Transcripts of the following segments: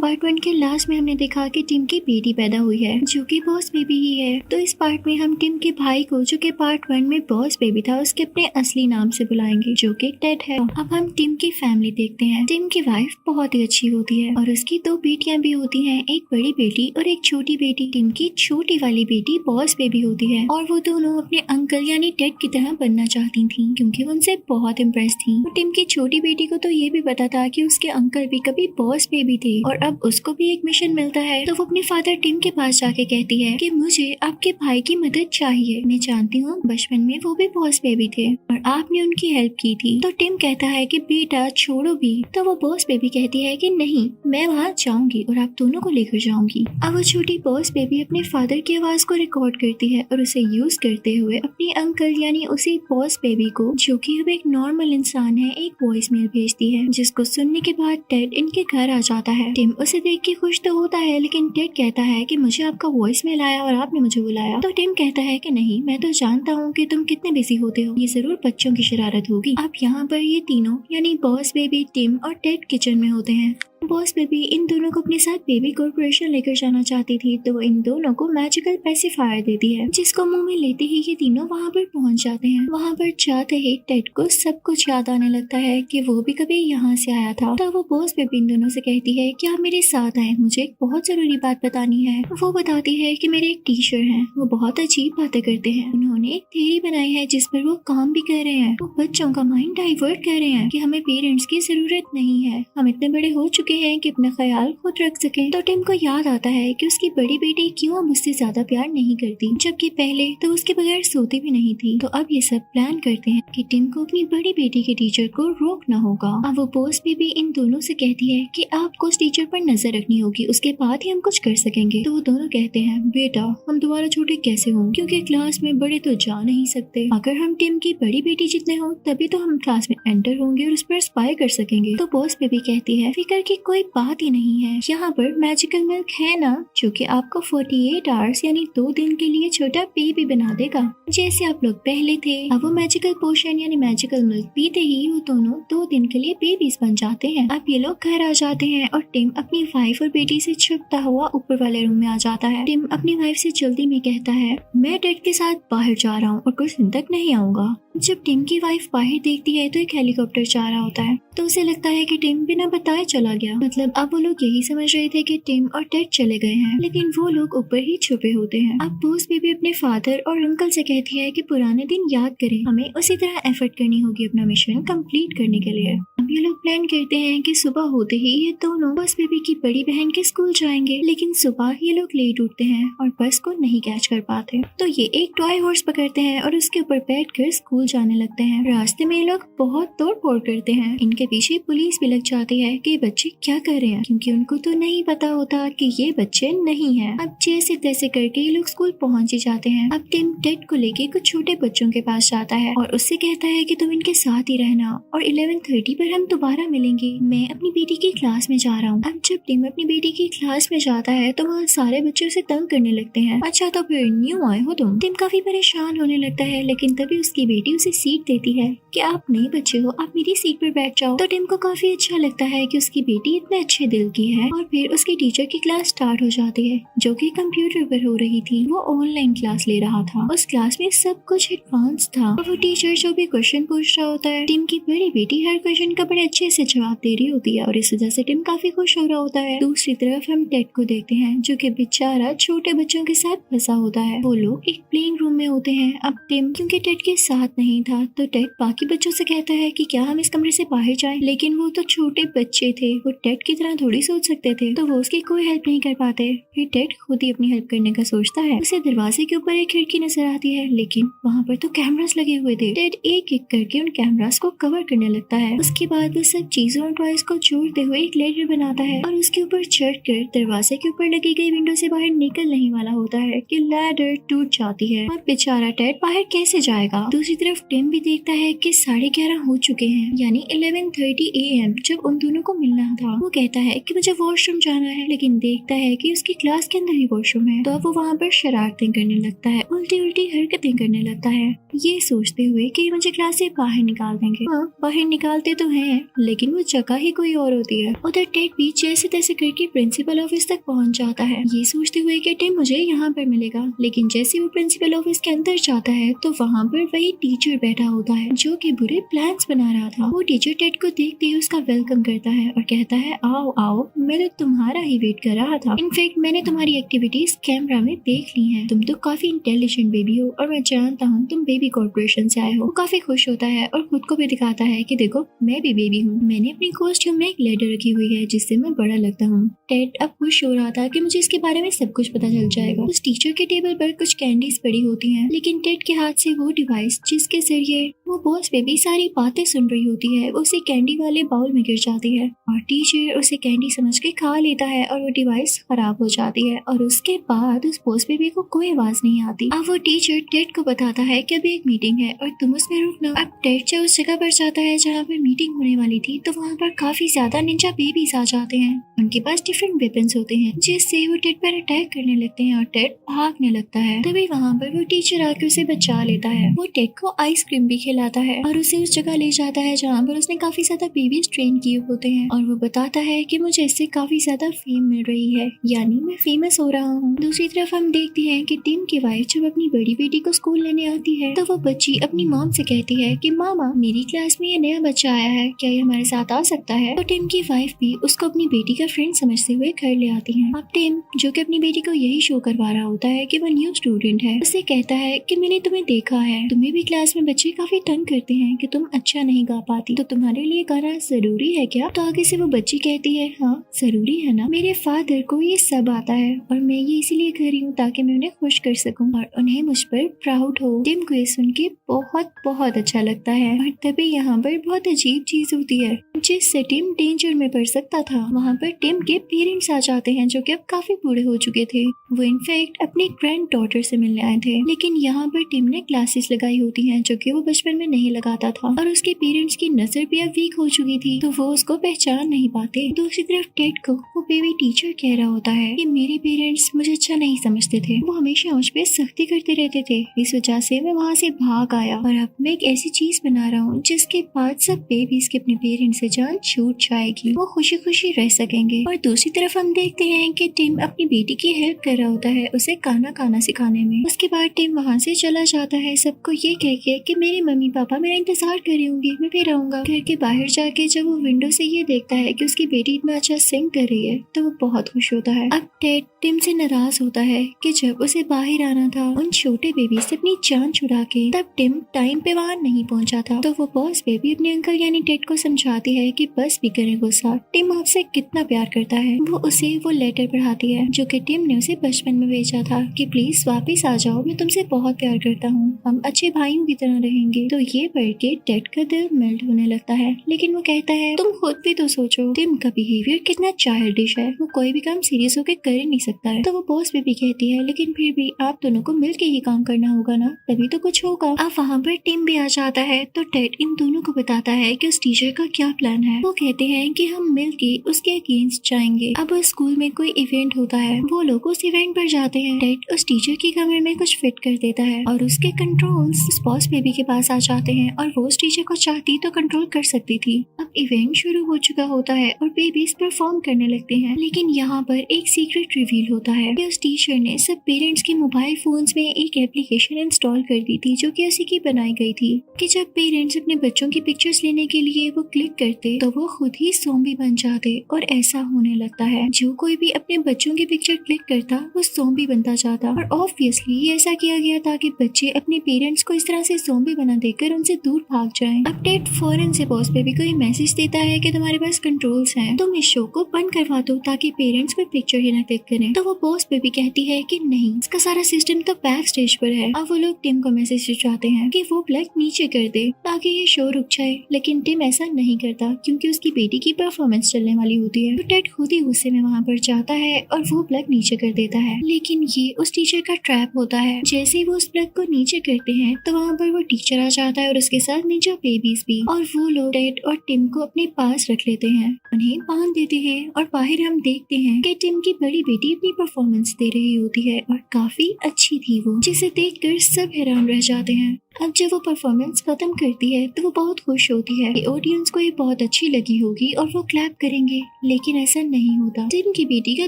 Part 1 के last में हमने देखा कि टिम की बेटी पैदा हुई है जो कि बॉस बेबी ही है। तो इस पार्ट में हम टिम के भाई को, जो कि पार्ट 1 में बॉस बेबी था, उसके अपने असली नाम से बुलाएंगे जो कि टेड है। अब हम टिम की फैमिली देखते हैं। टिम की वाइफ बहुत ही अच्छी होती है और उसकी 2 बेटियां भी होती हैं, एक बड़ी बेटी और एक छोटी बेटी। टिम की छोटी वाली बेटी बॉस बेबी होती है और वो दोनों अपने अंकल यानी टेड की तरह बनना चाहती थी क्योंकि वो उनसे बहुत इम्प्रेस थी। तो टिम की छोटी बेटी को तो ये भी पता था कि उसके अंकल भी कभी बॉस बेबी थे और अब उसको भी एक मिशन मिलता है। तो वो अपने फादर टिम के पास जाके कहती है कि मुझे आपके भाई की मदद चाहिए। मैं जानती हूँ बचपन में वो भी बॉस बेबी थे और आपने उनकी हेल्प की थी। तो टिम कहता है कि बेटा छोड़ो भी। तो वो बॉस बेबी कहती है कि नहीं, मैं वहाँ जाऊंगी और आप दोनों को लेकर जाऊंगी। अब वो छोटी बॉस बेबी अपने फादर की आवाज को रिकॉर्ड करती है और उसे यूज करते हुए अपने अंकल यानी उसी बॉस बेबी को, जो कि अब एक नॉर्मल इंसान है, एक वॉइस मेल भेजती है जिसको सुनने के बाद टेड इनके घर आ जाता है। टिम उसे देख के खुश तो होता है लेकिन टेड कहता है कि मुझे आपका वॉइस मेल आया और आपने मुझे बुलाया। तो टिम कहता है कि नहीं, मैं तो जानता हूँ कि तुम कितने बिजी होते हो, ये जरूर बच्चों की शरारत होगी। अब यहाँ पर ये तीनों यानी बॉस बेबी, टिम और टेड किचन में होते हैं। बॉस बेबी इन दोनों को अपने साथ बेबी कॉर्पोरेशन लेकर जाना चाहती थी तो वो इन दोनों को मैजिकल पैसिफायर देती है जिसको मुंह में लेते ही ये तीनों वहाँ पर पहुँच जाते हैं। वहाँ पर जाते ही टेड को सब कुछ याद आने लगता है कि वो भी कभी यहाँ से आया था। तो वो बॉस बेबी इन दोनों से कहती है कि आप मेरे साथ आए, मुझे एक बहुत जरूरी बात बतानी है। वो बताती है कि मेरे एक टीचर हैं, वो बहुत अजीब बातें करते हैं। उन्होंने एक थ्योरी बनाई है जिस पर वो काम भी कर रहे हैं। वो बच्चों का माइंड डाइवर्ट कर रहे हैं कि हमें पेरेंट्स की जरूरत नहीं है, हम इतने बड़े हो चुके हैं कि अपना ख्याल खुद रख सकें। तो टिम को याद आता है कि उसकी बड़ी बेटी क्यों मुझसे ज्यादा प्यार नहीं करती, जबकि पहले तो उसके बगैर सोती भी नहीं थी। तो अब ये सब प्लान करते हैं कि टिम को अपनी बड़ी बेटी के टीचर को रोकना होगा। अब वो बॉस बेबी इन दोनों से कहती है कि आपको उस टीचर पर नजर रखनी होगी, उसके बाद ही हम कुछ कर सकेंगे। तो वो दोनों कहते हैं बेटा हम दोबारा छोटे कैसे हों, क्योंकि क्लास में बड़े तो जा नहीं सकते। अगर हम टिम की बड़ी बेटी जितने हो तभी तो हम क्लास में एंटर होंगे और उस पर स्पाई कर सकेंगे। तो बॉस बेबी कहती है फिक्र की कोई बात ही नहीं है, यहाँ पर मैजिकल मिल्क है ना जो कि आपको 48 आवर्स यानी 2 दिन के लिए छोटा बेबी बना देगा जैसे आप लोग पहले थे। अब वो मैजिकल पोशन यानी मैजिकल मिल्क पीते ही वो दोनों 2 दिन के लिए बेबीज बन जाते हैं। अब ये लोग घर आ जाते हैं और टिम अपनी वाइफ और बेटी से छुपता हुआ ऊपर वाले रूम में आ जाता है। टिम अपनी वाइफ से जल्दी में कहता है मैं टेड के साथ बाहर जा रहा हूँ और कुछ दिन तक नहीं आऊंगा। जब टिम की वाइफ बाहर देखती है तो एक हेलीकॉप्टर जा रहा होता है तो उसे लगता है कि टिम बिना बताए चला गया। मतलब अब वो लोग यही समझ रहे थे कि टिम और टेड चले गए हैं, लेकिन वो लोग ऊपर ही छुपे होते हैं। अब बॉस बेबी अपने फादर और अंकल से कहती है कि पुराने दिन याद करें, हमें उसी तरह एफर्ट करनी होगी अपना मिशन कंप्लीट करने के लिए। अब ये लोग प्लान करते हैं कि सुबह होते ही ये दोनों बॉस बेबी की बड़ी बहन के स्कूल जाएंगे, लेकिन सुबह ये लोग लेट उठते हैं और बस को नहीं कैच कर पाते। तो ये एक टॉय हॉर्स पकड़ते हैं और उसके ऊपर बैठकर स्कूल जाने लगते हैं। रास्ते में ये लोग बहुत तोड़ फोड़ करते हैं। इनके पीछे पुलिस भी लग जाती है कि बच्चे क्या कर रहे हैं, क्योंकि उनको तो नहीं पता होता कि ये बच्चे नहीं हैं। अब जैसे तैसे करके ये लोग स्कूल पहुंच ही जाते हैं। अब टिम टेड को लेके कुछ छोटे बच्चों के पास जाता है और उससे कहता है कि तुम इनके साथ ही रहना और 11:30 पर हम दोबारा मिलेंगे, मैं अपनी बेटी की क्लास में जा रहा हूँ। अब जब टिम अपनी बेटी की क्लास में जाता है तो वहाँ सारे बच्चे उसे तंग करने लगते हैं। अच्छा तो फिर न्यू आए हो तुम। टिम काफी परेशान होने लगता है, लेकिन तभी उसकी बेटी उसे सीट देती है कि आप नए बच्चे हो, आप मेरी सीट पर बैठ जाओ। तो टिम को काफी अच्छा लगता है कि उसकी बेटी इतने अच्छे दिल की है। और फिर उसकी टीचर की क्लास स्टार्ट हो जाती है जो कि कंप्यूटर पर हो रही थी। वो ऑनलाइन क्लास ले रहा था। उस क्लास में सब कुछ एडवांस था और वो टीचर जो भी क्वेश्चन पूछ रहा होता है, टिम की बड़ी बेटी हर क्वेश्चन का बड़े अच्छे से जवाब दे रही होती है और इस वजह से टिम काफी खुश हो रहा होता है। दूसरी तरफ हम टेड को देखते हैं जो कि बेचारा छोटे बच्चों के साथ फंसा होता है। वो लोग एक प्लेइंग रूम में होते हैं। अब टिम क्योंकि टेड के साथ नहीं था तो टेड बाकी बच्चों से कहता है कि क्या हम इस कमरे से बाहर जाएं, लेकिन वो तो छोटे बच्चे थे, वो टेड की तरह थोड़ी सोच सकते थे, तो वो उसकी कोई हेल्प नहीं कर पाते। फिर टेड खुद ही अपनी हेल्प करने का सोचता है। उसे दरवाजे के ऊपर एक खिड़की नजर आती है, लेकिन वहाँ पर तो कैमरास लगे हुए थे। टेड एक एक करके उन कैमरास को कवर करने लगता है। उसके बाद वो सब चीजों और टॉयज को जोड़ते हुए एक लेडर बनाता है और उसके ऊपर चढ़कर दरवाजे के ऊपर लगी गई विंडो से बाहर निकल नहीं वाला होता है कि लैडर टूट जाती है और बेचारा टेड बाहर कैसे जाएगा। दूसरी तरफ तरफ टिम भी देखता है कि 11:30 हो चुके हैं, यानी 11:30 AM जब उन दोनों को मिलना था। वो कहता है कि मुझे वॉशरूम जाना है, लेकिन देखता है कि उसकी क्लास के अंदर ही वॉशरूम है। तो अब वो वहाँ पर शरारतें करने लगता है, उल्टी उल्टी हरकतें करने लगता है, ये सोचते हुए कि मुझे क्लास से बाहर निकाल देंगे। हाँ, बाहर निकालते तो हैं, लेकिन वो जगह ही कोई और होती है। उधर टेड भी जैसे तैसे करके प्रिंसिपल ऑफिस तक पहुंच जाता है, ये सोचते हुए कि टिम मुझे यहाँ पर मिलेगा। लेकिन जैसे वो प्रिंसिपल ऑफिस के अंदर जाता है तो वहाँ पर वही टीचर बैठा होता है जो कि बुरे प्लान्स बना रहा था। वो टीचर टेड को देखते ही उसका वेलकम करता है और कहता है आओ आओ, मैं तो तुम्हारा ही वेट कर रहा था। इनफैक्ट मैंने तुम्हारी एक्टिविटीज कैमरा में देख ली हैं। तुम तो काफी इंटेलिजेंट बेबी हो और मैं जानता हूँ तुम बेबी कॉर्पोरेशन से आए हो। वो काफी खुश होता है और खुद को भी दिखाता है कि देखो मैं भी बेबी हूँ। मैंने अपनी कॉस्ट्यूम में एक लेटर रखी हुई है जिससे मैं बड़ा लगता हूँ। टेड अब खुश हो रहा था कि मुझे इसके बारे में सब कुछ पता चल जाएगा। उस टीचर के टेबल पर कुछ कैंडीज पड़ी होती हैं, लेकिन टेड के हाथ से वो डिवाइस जिसके जरिए वो बॉस बेबी सारी बातें सुन रही होती है उसे कैंडी वाले बाउल में गिर जाती है और टीचर उसे कैंडी समझ के खा लेता है और वो डिवाइस खराब हो जाती है। और उसके बाद उस बॉस बेबी को कोई आवाज नहीं आती। अब वो टीचर टेड को बताता है कि अभी एक मीटिंग है और तुम उसमें रुकना। अब टेड जब उस जगह पर जाता है जहाँ पर मीटिंग होने वाली थी तो वहाँ पर काफी ज्यादा निंजा बेबीज आ जाते हैं। उनके पास डिफरेंट वेपन्स होते हैं जिससे वो टेड पर अटैक करने लगते हैं और टेड भागने लगता है। तभी वहाँ पर वो टीचर आकर उसे बचा लेता है। वो टेड को आइसक्रीम भी खिलाता है और उसे उस जगह ले जाता है जहाँ पर उसने काफी ज्यादा बेबीज ट्रेन किए होते हैं और वो बताता है कि मुझे इससे काफी ज्यादा फेम मिल रही है, यानी मैं फेमस हो रहा हूँ। दूसरी तरफ हम देखते हैं कि टिम की वाइफ जब अपनी बड़ी बेटी को स्कूल लेने आती है तो वो बच्ची अपनी मॉम से कहती है कि मामा मेरी क्लास में ये नया बच्चा आया है, क्या ये हमारे साथ आ सकता है। तो टिम की वाइफ भी उसको अपनी बेटी का फ्रेंड समझते हुए घर ले आती है। अब टिम जो कि अपनी बेटी को यही शो करवा रहा होता है कि वो न्यू स्टूडेंट है, उसे कहता है कि मैंने तुम्हें देखा है, तुम्हें भी क्लास में बच्चे काफी तंग करते हैं कि तुम अच्छा नहीं गा पाती, तो तुम्हारे लिए गाना जरूरी है क्या। तो आगे से वो बच्ची कहती है हाँ जरूरी है ना, मेरे फादर को ये सब आता है और मैं ये इसीलिए कर रही हूँ ताकि मैं उन्हें खुश कर सकूं और उन्हें मुझ पर प्राउड हो। टिम को ये सुन के बहुत बहुत अच्छा लगता है और तभी यहाँ पर बहुत अजीब चीज होती है जिससे टिम डेंजर में पड़ सकता था। वहाँ पर टिम के पेरेंट्स आ जाते हैं जो कि अब काफी बूढ़े हो चुके थे। वो इनफैक्ट अपनी ग्रैंड डॉटर से मिलने आए थे, लेकिन यहाँ पर टिम ने क्लासेस लगाई होती हैं जो कि वो बचपन में नहीं लगाता था और उसके पेरेंट्स की नजर भी अब वीक हो चुकी थी तो वो उसको पहचान नहीं पाते। दूसरी तरफ टेड को वो बेबी टीचर कह रहा होता है कि मेरे पेरेंट्स मुझे अच्छा नहीं समझते थे, वो हमेशा मुझ पे सख्ती करते रहते थे, इस वजह से मैं वहाँ से भाग आया और अब मैं एक ऐसी चीज बना रहा हूँ जिसके बाद सब बेबीज के अपने पेरेंट्स से जान छूट जाएगी, वो खुशी खुशी रह सकेंगे। और दूसरी तरफ हम देखते हैं कि टिम अपनी बेटी की हेल्प कर रहा होता है उसे खाना सिखाने में। उसके बाद टिम वहाँ से चला जाता है सबको ये कह के कि मेरे मम्मी पापा मेरा इंतजार कर रही होंगी, मैं फिर आऊंगा। घर के बाहर जाके जब वो विंडो से ये देखता है कि उसकी बेटी इतना अच्छा सिंग कर रही है तो वो बहुत खुश होता है। अब टेड टिम से नाराज होता है कि जब उसे बाहर आना था उन छोटे बेबी से अपनी जान छुड़ा के तब टिम टाइम पे वहाँ नहीं पहुँचा था। तो वो बॉस बेबी अपने अंकल यानी टेड को समझाती है कि बस भी करे गुस्सा, टिम आपसे कितना प्यार करता है। वो उसे वो लेटर पढ़ाती है जो कि टिम ने उसे बचपन में भेजा था कि प्लीज वापस आ जाओ, मैं तुमसे बहुत प्यार करता हूँ, हम अच्छे भाइयों की तरह रहेंगे। तो ये पढ़ के टेड का दिल मेल्ट होने लगता है, लेकिन वो कहता है तुम खुद भी तो सोचो टिम का बिहेवियर कितना चाइल्डिश है, वो कोई भी काम सीरियस होकर कर ही नहीं सकता है। तो वो बॉस बेबी कहती है लेकिन फिर भी आप दोनों को मिलके ही काम करना होगा ना, तभी तो कुछ होगा। अब वहाँ पर टिम भी आ जाता है तो टेड इन दोनों को बताता है कि उस टीचर का क्या प्लान है। वो कहते हैं कि हम मिलके उसके अगेंस्ट जाएंगे। अब उस स्कूल में कोई इवेंट होता है, वो लोग उस इवेंट पर जाते हैं। टेड उस टीचर की कमर में कुछ फिट कर देता है और उसके कंट्रोल्स उस बॉस बेबी के पास आ जाते हैं और वो उस टीचर को चाहती तो कंट्रोल कर सकती थी। अब इवेंट शुरू हो चुका होता है और बेबीज परफॉर्म करने लगते हैं, लेकिन यहाँ पर एक सीक्रेट रिवील होता है कि उस टीचर ने सब पेरेंट्स के मोबाइल फोन्स में एक एप्लीकेशन इंस्टॉल कर दी थी जो कि उसी की बनाई गई थी कि जब पेरेंट्स अपने बच्चों की पिक्चर्स लेने के लिए वो क्लिक करते तो वो खुद ही ज़ॉम्बी बन जाते। और ऐसा होने लगता है जो कोई भी अपने बच्चों की पिक्चर क्लिक करता वो ज़ॉम्बी बनता जाता। और ऑब्वियसली ऐसा किया गया था कि बच्चे अपने पेरेंट्स को इस तरह से ज़ॉम्बी बना देकर उनसे दूर भाग जाएं। अब टेड फौरन से बॉस बेबी को ये मैसेज देता है कि तुम्हारे पास कंट्रोल्स हैं, तुम इस शो को बंद करवा दो ताकि पेरेंट्स कोई पिक्चर ही ना क्लिक करें। तो वो बॉस बेबी कहती है कि नहीं, इसका सारा सिस्टम तो बैक स्टेज पर है। अब वो लोग टिम को मैसेज भिजवाते हैं कि वो प्लग नीचे कर दे ताकि ये शो रुक जाए, लेकिन टिम ऐसा नहीं करता क्योंकि उसकी बेटी की परफॉर्मेंस चलने वाली होती है। तो टेड खुद ही गुस्से में वहाँ पर जाता है और वो प्लग नीचे कर देता है, लेकिन ये उस टीचर का ट्रैप होता है। जैसे ही वो उस प्लग को नीचे करते हैं तो वहाँ पर वो टीचर आ जाता है और उसके साथ निंजा बेबीज भी, और वो लोग टेड और टिम को अपने पास रख लेते हैं, उन्हें बांध देते हैं। और बाहर हम देखते हैं कि टिम की बड़ी बेटी अपनी परफॉर्मेंस दे रही होती है और काफी अच्छी थी वो, जिसे देखकर सब हैरान रह जाते हैं। अब जब वो परफॉर्मेंस खत्म करती है तो वो बहुत खुश होती है कि ऑडियंस को ये बहुत अच्छी लगी होगी और वो क्लैप करेंगे, लेकिन ऐसा नहीं होता। टिम की बेटी का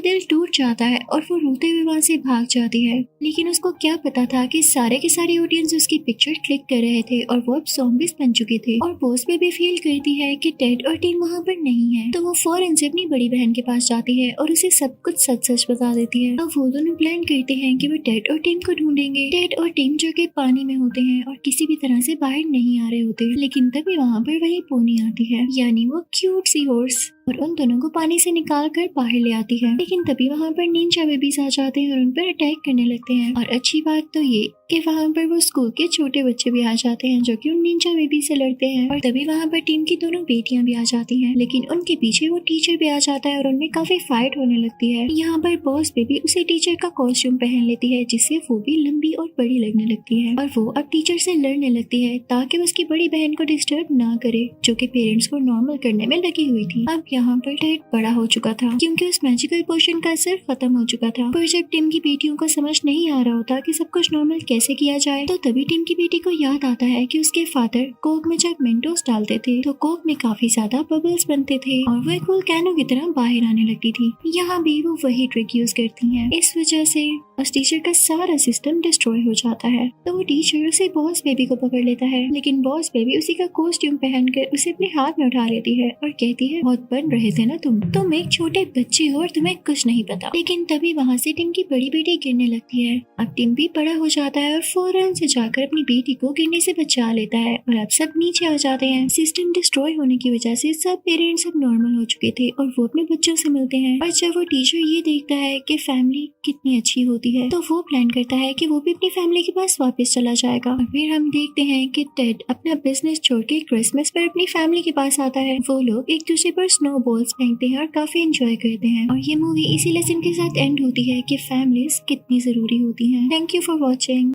दिल टूट जाता है और वो रोते हुए वहाँ से भाग जाती है, लेकिन उसको क्या पता था कि सारे के सारे ऑडियंस उसकी पिक्चर क्लिक कर रहे थे और वो अब ज़ॉम्बीज बन चुके थे। और बॉस भी फील करती है कि टेड और टिम वहाँ पर नहीं है, तो वो फौरन से अपनी बड़ी बहन के पास जाती है और उसे सब कुछ सच सच बता देती है। अब वो दोनों प्लान करते हैं कि वो टेड और टिम को ढूंढेंगे। टेड और टिम जो कि पानी में होते हैं और किसी भी तरह से बाहर नहीं आ रहे होते, लेकिन तभी वहाँ पर वही पोनी आती है, यानी वो क्यूट सी हॉर्स, और उन दोनों को पानी से निकाल कर बाहर ले आती है। लेकिन तभी वहाँ पर निंजा बेबीज आ जाते हैं और उन पर अटैक करने लगते हैं। और अच्छी बात तो ये कि वहाँ पर वो स्कूल के छोटे बच्चे भी आ जाते हैं जो कि उन निंजा बेबी से लड़ते हैं। और तभी वहाँ पर टीम की दोनों बेटियां भी आ जाती हैं, लेकिन उनके पीछे वो टीचर भी आ जाता है और उनमें काफी फाइट होने लगती है। यहाँ पर बॉस बेबी उसे टीचर का कॉस्ट्यूम पहन लेती है, जिससे वो भी लंबी और बड़ी लगने लगती है, और वो अब टीचर से लड़ने लगती है ताकि उसकी बड़ी बहन को डिस्टर्ब ना करे, जो कि पेरेंट्स को नॉर्मल करने में लगी हुई थी। अब यहाँ पर टेड बड़ा हो चुका था क्योंकि उस मैजिकल पोशन का असर खत्म हो चुका था। पर जब टिम की बेटियों को समझ नहीं आ रहा होता कि सब कुछ नॉर्मल कैसे किया जाए, तो तभी टिम की बेटी को याद आता है कि उसके फादर कोक में जब मेंटोस डालते थे तो कोक में काफी ज्यादा बबल्स बनते थे और वो एक वोल्केनो की तरह बाहर आने लगती थी। यहाँ भी वो वही ट्रिक यूज करती हैं। इस वजह से उस टीचर का सारा सिस्टम डिस्ट्रॉय हो जाता है। तो वो टीचर उसे बॉस बेबी को पकड़ लेता है, लेकिन बॉस बेबी उसी का कॉस्ट्यूम पहनकर उसे अपने हाथ में उठा लेती है और कहती है, बहुत बन रहे थे ना तुम एक छोटे बच्चे हो और तुम्हें कुछ नहीं पता। लेकिन तभी वहाँ से टिम की बड़ी बेटी गिरने लगती है। अब टिम भी बड़ा हो जाता है और फौरन से जाकर अपनी बेटी को गिरने से बचा लेता है और अब सब नीचे आ जाते हैं। सिस्टम डिस्ट्रॉय होने की वजह से सब पेरेंट्स अब नॉर्मल हो चुके थे और वो अपने बच्चों से मिलते हैं। और जब वो टीचर ये देखता है कि फैमिली कितनी अच्छी होती है, तो वो प्लान करता है कि वो भी अपनी फैमिली के पास वापस चला जाएगा। और फिर हम देखते हैं कि टेड अपना बिजनेस छोड़ के क्रिसमस पर अपनी फैमिली के पास आता है। वो लोग एक दूसरे पर स्नो बॉल्स फेंकते हैं और काफी एंजॉय करते हैं। और ये मूवी इसी लेसन के साथ एंड होती है कि फैमिलीज कितनी जरूरी होती हैं। Thank you for watching.